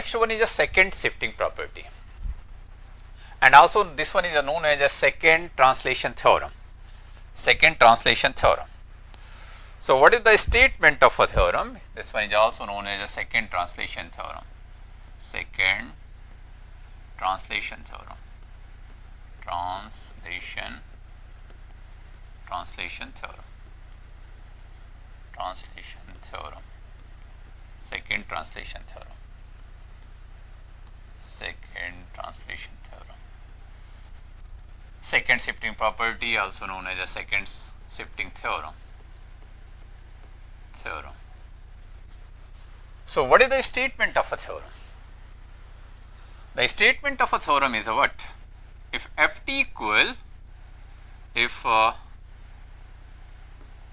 next one is a second shifting property, and also this one is known as a second translation theorem. Second translation theorem. So what is the statement of a theorem? This one is also known as a second translation theorem. Second translation theorem. Translation theorem. Translation theorem. Second translation theorem. Second translation theorem. Second shifting property, also known as a second shifting theorem. So what is the statement of a theorem? The statement of a theorem is what? If ft equal, if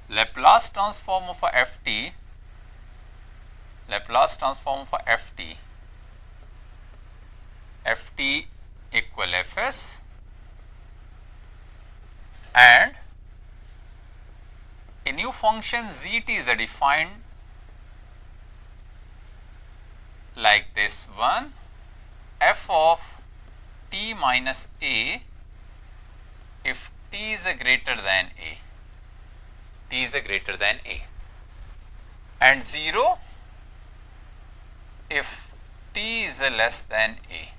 Laplace transform of a ft, Laplace transform of a ft equal fs, and a new function zt is defined like this one, f of t minus a if t is greater than a, t is greater than a, and 0 if t is less than a,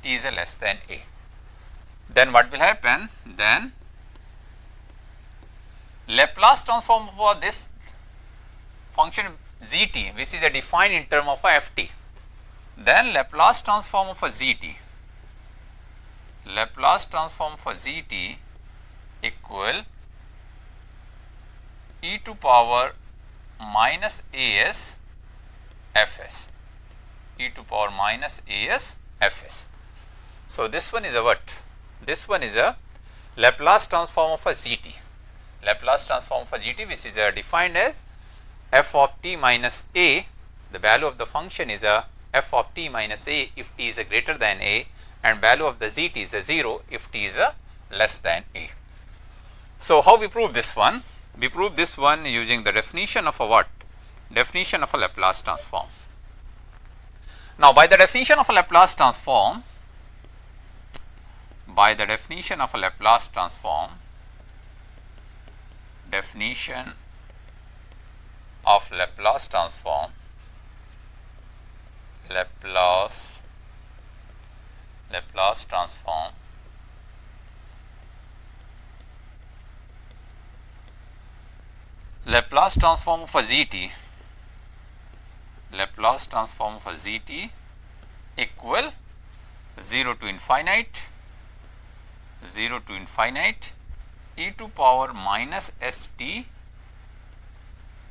t is less than a. Then what will happen? Then Laplace transform for this function zt, which is defined in term of a ft. Then Laplace transform for zt, Laplace transform for zt equal e to power minus as fs, e to power minus as fs. So this one is a what? This one is a Laplace transform of a gt. Laplace transform for gt, which is defined as f of t minus a. The value of the function is a f of t minus a if t is greater than a, and value of the zt is 0 if t is less than a. So how we prove this one? We prove this one using the definition of a what? Definition of a Laplace transform. Now by the definition of a Laplace transform, by the definition of a Laplace transform, definition of Laplace transform, Laplace transform, Laplace transform for zt, Laplace transform for zt equal 0 to infinite, 0 to infinite e to power minus st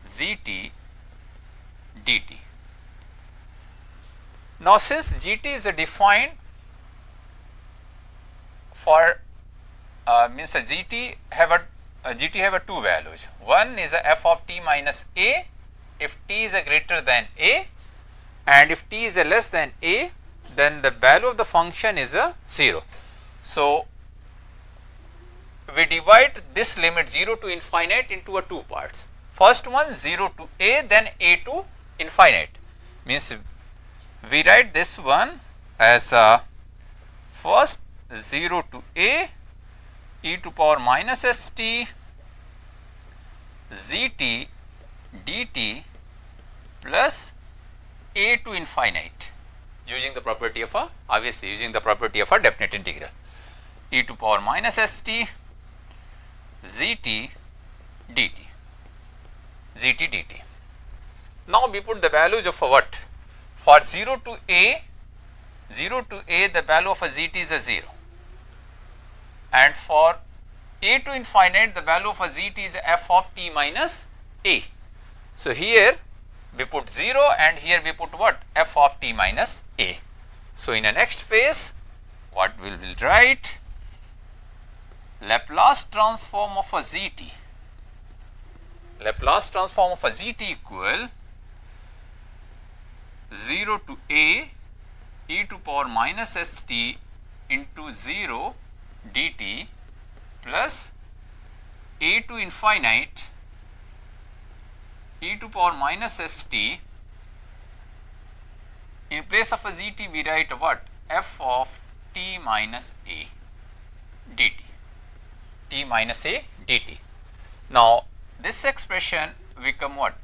zt dt. Now since gt is defined for means gt have two values. One is a f of t minus a if t is greater than a, and if t is less than a, then the value of the function is 0. So we divide this limit 0 to infinite into two parts. First one 0 to a, then a to infinite. Means we write this one as first 0 to a e to power minus st zt dt plus a to infinite, using the property of a, obviously using the property of a definite integral, e to power minus st zt dt, Now we put the values of what? For 0 to a the value of a zt is 0, and for a to infinite the value of a zt is f of t minus a. So here we put 0 and here we put what? F of t minus a. So in the next phase, what we will write? Laplace transform of a zt, Laplace transform of a zt equal 0 to a e to power minus st into 0 dt plus a to infinite e to power minus st in place of a gt we write what? F of t minus a dt, t minus a dt. Now this expression become what?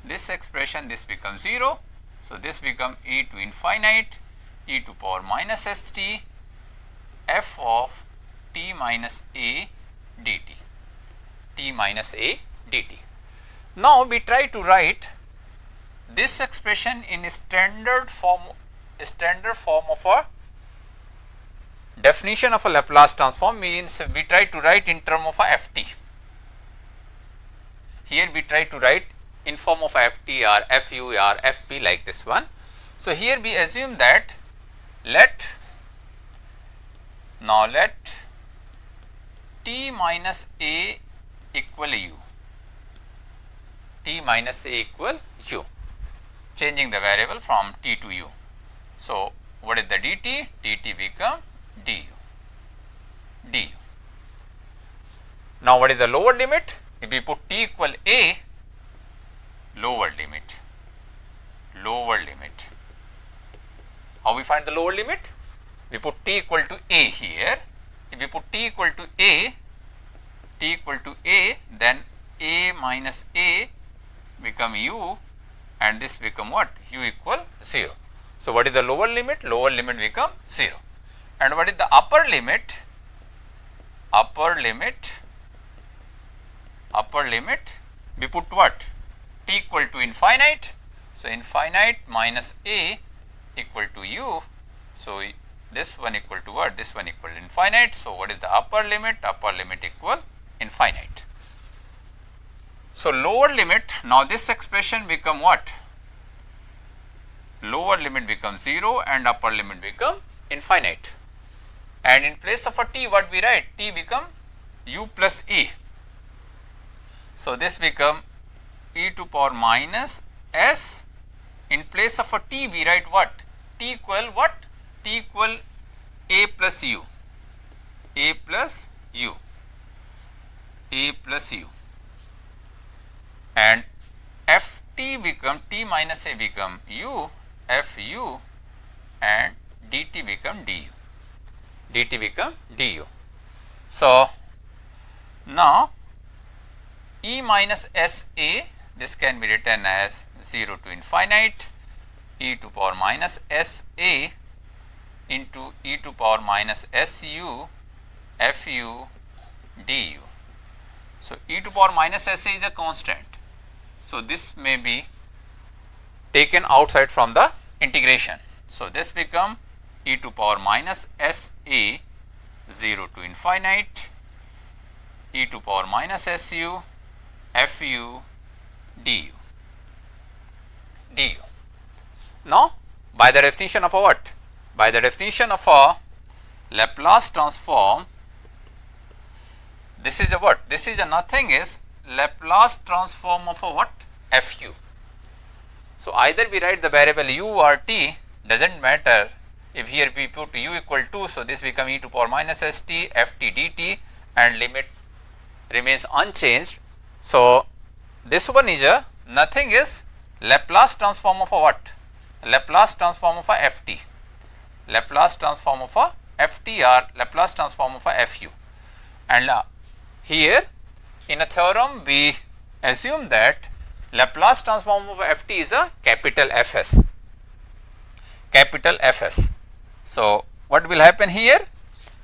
This expression, this becomes 0. So this become e to infinite e to power minus st f of t minus a dt, t minus a dt. Now we try to write this expression in a standard form of a definition of a Laplace transform, means we try to write in term of a ft. Here we try to write in form of ft or fu or fp like this one. So here we assume that let t minus a equal u, t minus a equal u, changing the variable from t to u. So what is the dt? dt become du, du. Now what is the lower limit? If we put t equal a, lower limit, how we find the lower limit? We put t equal to a here. If we put t equal to a, then a minus a become u, and this become what? U equal 0. So what is the lower limit? Lower limit become 0. And what is the upper limit? Upper limit we put what? T equal to infinite. So infinite minus a equal to u. So this one equal to what? This one equal to infinite. So what is the upper limit? Upper limit equal infinite. So lower limit, now this expression become what? Lower limit becomes 0 and upper limit become infinite. And in place of a t, what we write? T become u plus a. So this become e to power minus s. In place of a t we write what? T equal what? T equal a plus u, a plus u, a plus u, and ft become t minus a become u, fu, and dt become du, dt become du. So now e minus sa, this can be written as 0 to infinite e to power minus sa into e to power minus su fu du. So e to power minus sa is a constant. So this may be taken outside from the integration. So this become e to power minus sa 0 to infinite e to power minus su fu du, du. Now by the definition of a what? By the definition of a Laplace transform, this is a what? This is a nothing is Laplace transform of a what? Fu. So either we write the variable u or t, doesn't matter. If here we put u equal to, so this become e to power minus st ft dt, and limit remains unchanged. So this one is a nothing is Laplace transform of a what? Laplace transform of a ft, Laplace transform of a ft or Laplace transform of a fu. And here in a theorem we assume that Laplace transform of a ft is a capital Fs, capital Fs. So what will happen here?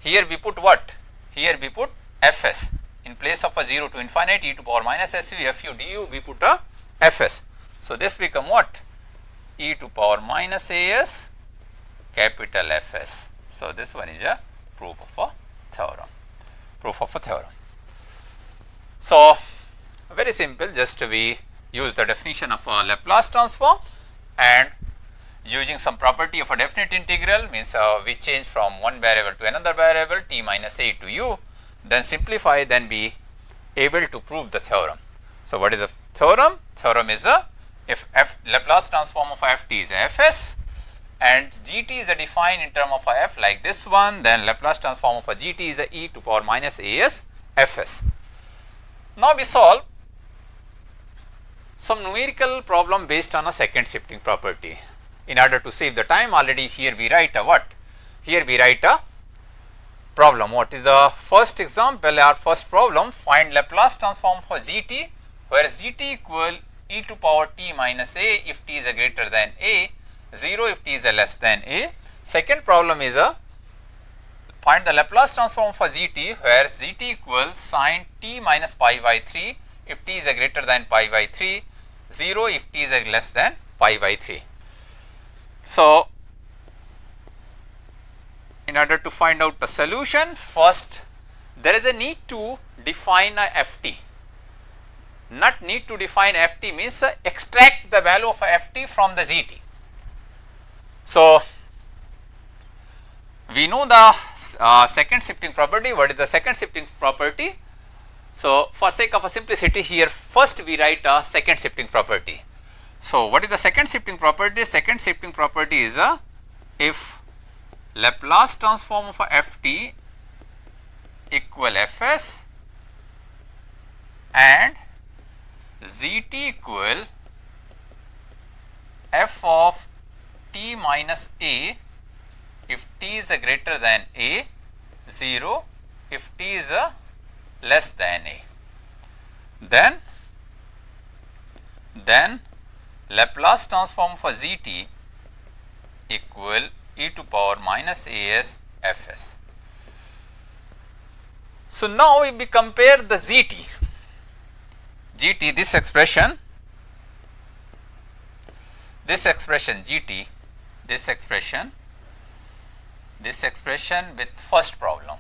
Here we put what? Here we put Fs. In place of a 0 to infinite e to power minus su fu du, we put a Fs. So this become what? E to power minus as capital Fs. So this one is a proof of a theorem, proof of a theorem. So very simple, just we use the definition of a Laplace transform, and using some property of a definite integral, means we change from one variable to another variable t minus a to u, then simplify, then be able to prove the theorem. So what is the theorem? Theorem is a, if Laplace transform of ft is Fs and gt is a defined in term of a f like this one, then Laplace transform of a gt is a e to power minus as Fs. Now we solve some numerical problem based on a second shifting property. In order to save the time, already here we write a what? Here we write a problem. What is the first example or first problem? Find Laplace transform for gt, where gt equal e to power t minus a if t is a greater than a, 0 if t is a less than a. Second problem is a find the Laplace transform for gt, where gt equal sin t minus pi by 3 if t is a greater than pi by 3, 0 if t is a less than pi by 3. So, in order to find out the solution, first there is a need to define a ft. Not need to define ft means extract the value of ft from the gt. So, we know the second shifting property. What is the second shifting property? So, for sake of a simplicity, here first we write a second shifting property. So, what is the second shifting property? Second shifting property is if Laplace transform of ft equal fs and gt equal f of t minus a if t is a greater than a, 0 if t is a less than a. Then Laplace transform for gt equal e to power minus as fs. So, now if we compare the gt, this expression gt, this expression with first problem,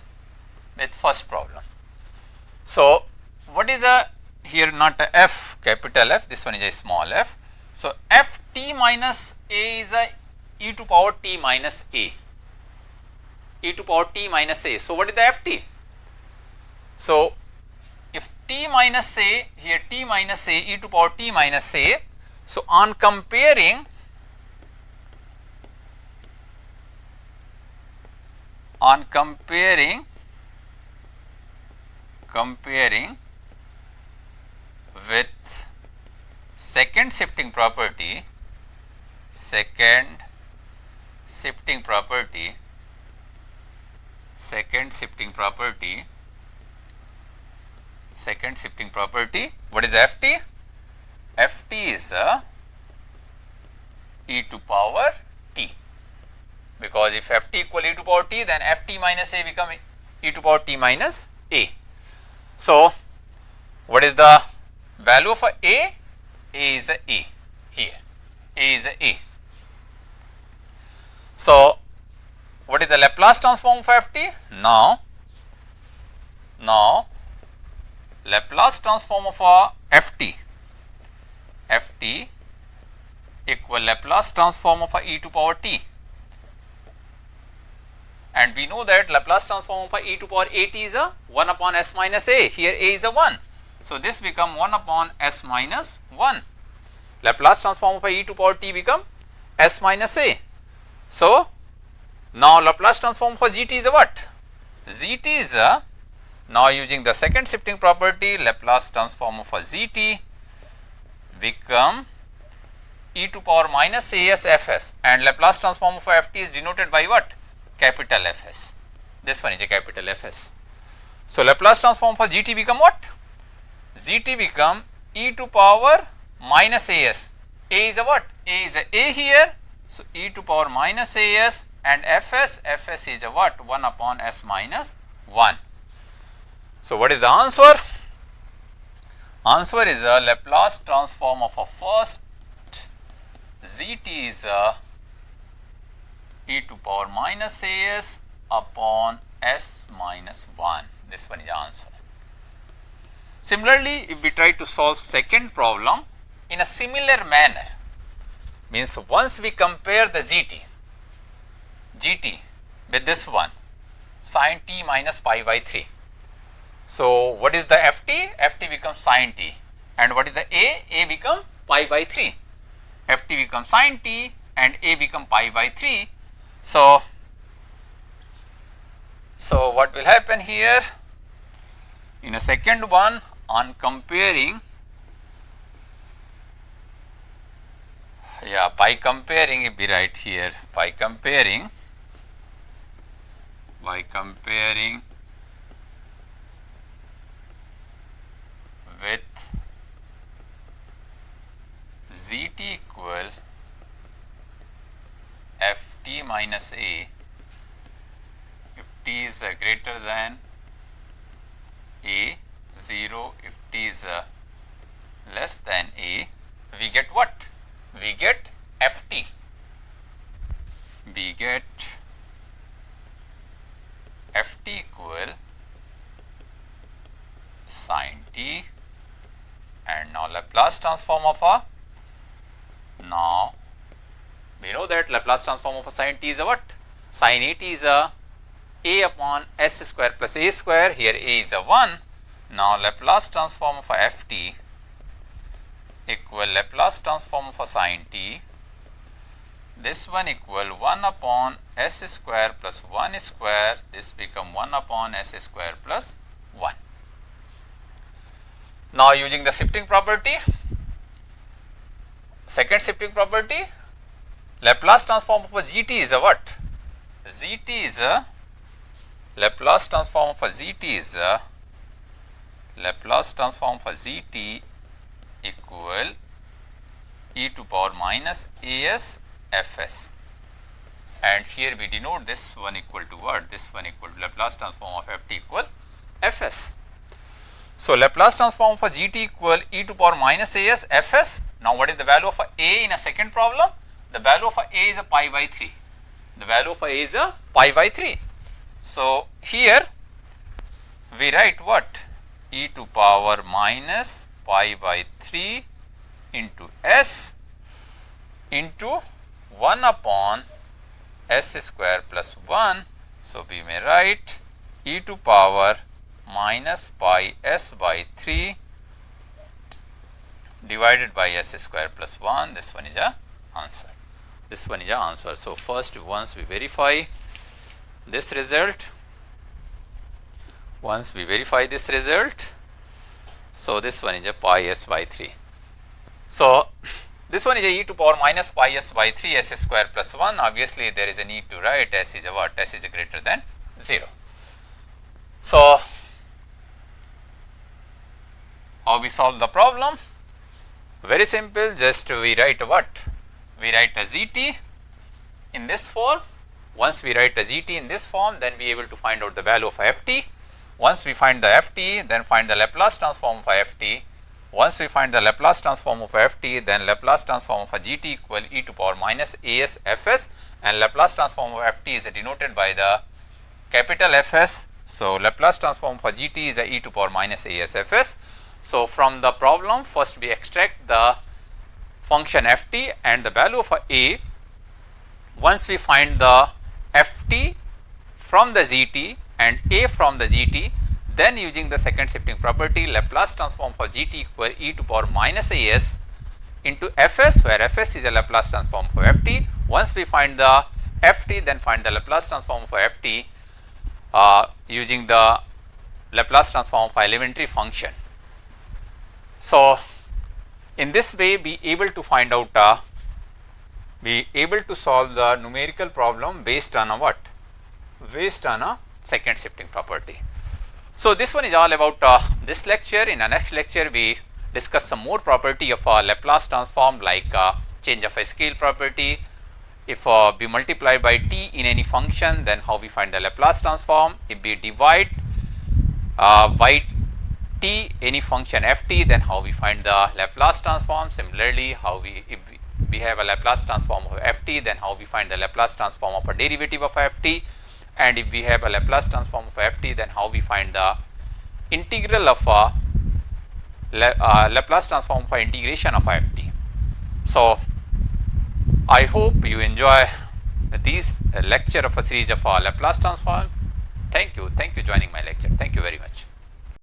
So, what is a here not a f capital F, this one is a small f. So, f t minus a is a e to power t minus a, So, what is the f t? So, if t minus a, here t minus a e to power t minus a, so on comparing with second shifting property, what is ft? ft is e to power t, because if ft equal e to power t, then ft minus a become e to power t minus a. So, what is the value of a? A is a here, a is a. So, what is the Laplace transform for ft? Now Laplace transform of ft equal Laplace transform of e to power t, and we know that Laplace transform of e to power at is a 1 upon s minus a, here a is a 1. So, this become 1 upon s minus 1, Laplace transform of e to power t become s minus a. So, now Laplace transform for gt is a what? Gt is a, now using the second shifting property, Laplace transform for gt become e to power minus as fs, and Laplace transform for ft is denoted by what? Capital Fs. This one is a capital Fs. So, Laplace transform for gt become what? Gt become e to power minus as. A is a what? A is a here. So, e to power minus as, and fs is a what? 1 upon s minus 1. So, what is the answer? Answer is a Laplace transform of a first gt is a e to power minus as upon s minus 1. This one is the answer. Similarly, if we try to solve second problem in a similar manner, means once we compare the gt with this one, sin t minus pi by 3. So, what is the ft? ft becomes sin t, and what is the a? A become pi by 3. ft becomes sin t and a become pi by 3. So, what will happen here? In a second one, on comparing Yeah, by comparing, if we write here, by comparing with zt equal ft minus a, if t is greater than a, 0, if t is less than a, we get what? We get ft. We get ft equal sin t, and now Laplace transform of a, now we know that Laplace transform of a sin t is a what? Sin a t is a upon s square plus a square, here a is a 1. Now Laplace transform of a ft equal Laplace transform of a sin t, this one equal 1 upon s square plus 1 square, this become 1 upon s square plus 1. Now using the shifting property, second shifting property, Laplace transform of a gt is a what? Gt is a Laplace transform of a gt is a Laplace transform for gt equal e to power minus as fs, and here we denote this one equal to what? This one equal to Laplace transform of ft equal fs. So Laplace transform for gt equal e to power minus as fs. Now what is the value of a in a second problem? The value of a is a pi by 3. The value of a is a pi by 3. So here we write what? E to power minus pi by 3 into s into 1 upon s square plus 1. So we may write e to power minus pi s by 3 divided by s square plus 1. This one is a answer. This one is a answer. So first, once we verify this result, so this one is a pi s by 3. So this one is a e to power minus pi s by 3 s square plus 1. Obviously there is a need to write s is a what? S is greater than 0. So how we solve the problem? Very simple, just we write a what? We write a zt in this form. Once we write a gt in this form, then we are able to find out the value of ft. Once we find the ft, then find the Laplace transform of ft. Once we find the Laplace transform of ft, then Laplace transform of a gt equal e to power minus as fs, and Laplace transform of ft is denoted by the capital Fs. So Laplace transform for gt is a e to power minus as fs. So from the problem, first we extract the function ft and the value of a. Once we find the ft from the gt and a from the gt, then using the second shifting property, Laplace transform for gt equal e to power minus as into fs, where fs is a Laplace transform for ft. Once we find the ft, then find the Laplace transform for ft using the Laplace transform for elementary function. So in this way, we able to find out we able to solve the numerical problem based on a what? Based on a second shifting property. So this one is all about this lecture. In the next lecture, we discuss some more property of a Laplace transform, like change of a scale property. If we multiply by t in any function, then how we find the Laplace transform. If we divide by t any function ft, then how we find the Laplace transform. Similarly, how if we have a Laplace transform of ft, then how we find the Laplace transform of a derivative of ft. And if we have a Laplace transform of ft, then how we find the integral of a Laplace transform for integration of ft. So I hope you enjoy this lecture of a series of Laplace transform. Thank you joining my lecture. Thank you very much.